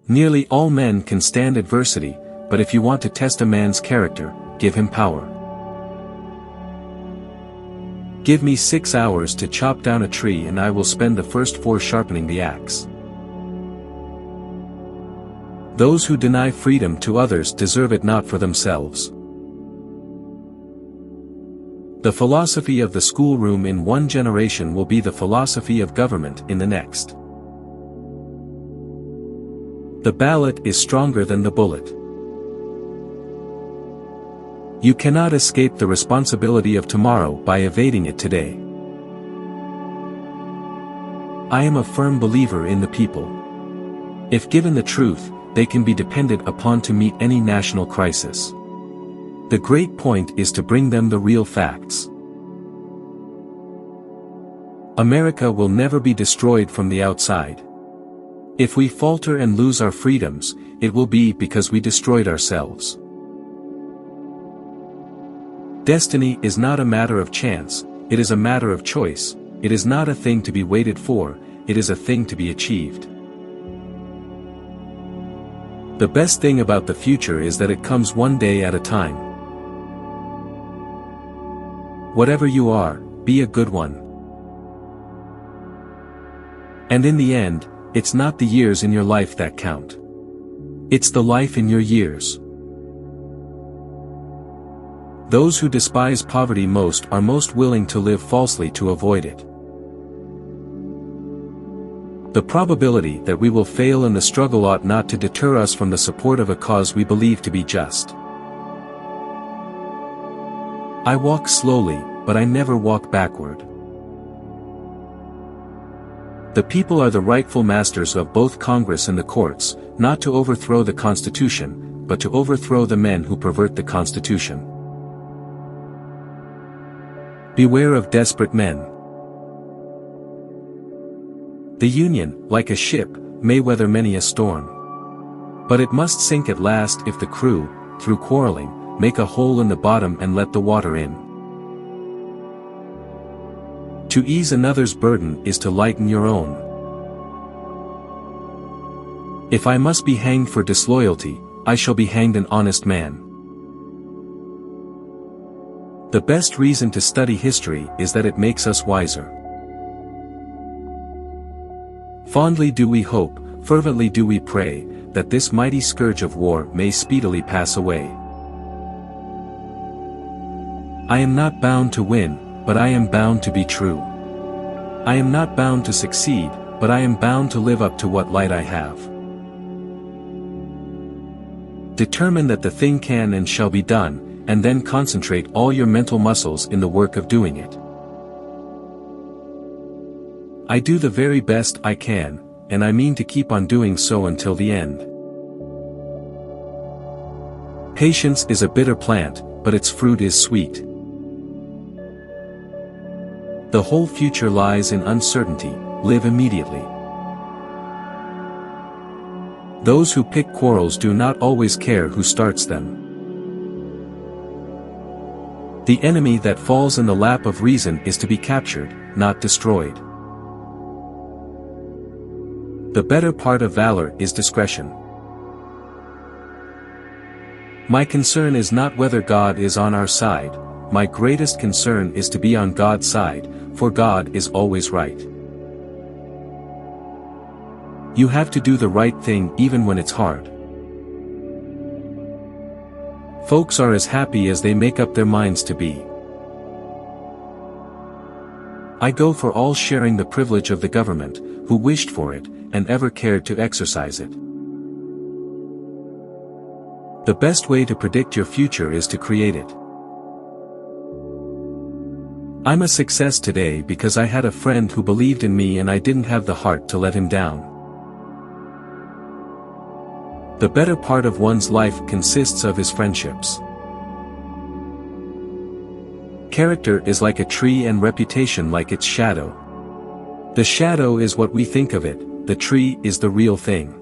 Nearly all men can stand adversity, but if you want to test a man's character, give him power. Give me 6 hours to chop down a tree and I will spend the first 4 sharpening the axe. Those who deny freedom to others deserve it not for themselves. The philosophy of the schoolroom in one generation will be the philosophy of government in the next. The ballot is stronger than the bullet. You cannot escape the responsibility of tomorrow by evading it today. I am a firm believer in the people. If given the truth, they can be depended upon to meet any national crisis. The great point is to bring them the real facts. America will never be destroyed from the outside. If we falter and lose our freedoms, it will be because we destroyed ourselves. Destiny is not a matter of chance, it is a matter of choice. It is not a thing to be waited for, it is a thing to be achieved. The best thing about the future is that it comes one day at a time. Whatever you are, be a good one. And in the end, it's not the years in your life that count. It's the life in your years. Those who despise poverty most are most willing to live falsely to avoid it. The probability that we will fail in the struggle ought not to deter us from the support of a cause we believe to be just. I walk slowly, but I never walk backward. The people are the rightful masters of both Congress and the courts, not to overthrow the Constitution, but to overthrow the men who pervert the Constitution. Beware of desperate men. The Union, like a ship, may weather many a storm. But it must sink at last if the crew, through quarreling, make a hole in the bottom and let the water in. To ease another's burden is to lighten your own. If I must be hanged for disloyalty, I shall be hanged an honest man. The best reason to study history is that it makes us wiser. Fondly do we hope, fervently do we pray, that this mighty scourge of war may speedily pass away. I am not bound to win, but I am bound to be true. I am not bound to succeed, but I am bound to live up to what light I have. Determine that the thing can and shall be done, and then concentrate all your mental muscles in the work of doing it. I do the very best I can, and I mean to keep on doing so until the end. Patience is a bitter plant, but its fruit is sweet. The whole future lies in uncertainty, live immediately. Those who pick quarrels do not always care who starts them. The enemy that falls in the lap of reason is to be captured, not destroyed. The better part of valor is discretion. My concern is not whether God is on our side, my greatest concern is to be on God's side, for God is always right. You have to do the right thing even when it's hard. Folks are as happy as they make up their minds to be. I go for all sharing the privilege of the government, who wished for it, and ever cared to exercise it. The best way to predict your future is to create it. I'm a success today because I had a friend who believed in me and I didn't have the heart to let him down. The better part of one's life consists of his friendships. Character is like a tree and reputation like its shadow. The shadow is what we think of it, the tree is the real thing.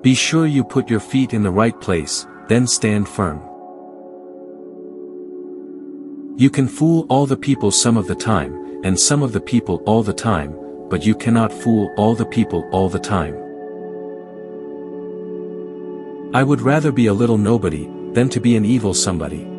Be sure you put your feet in the right place, then stand firm. You can fool all the people some of the time, and some of the people all the time, but you cannot fool all the people all the time. I would rather be a little nobody, than to be an evil somebody.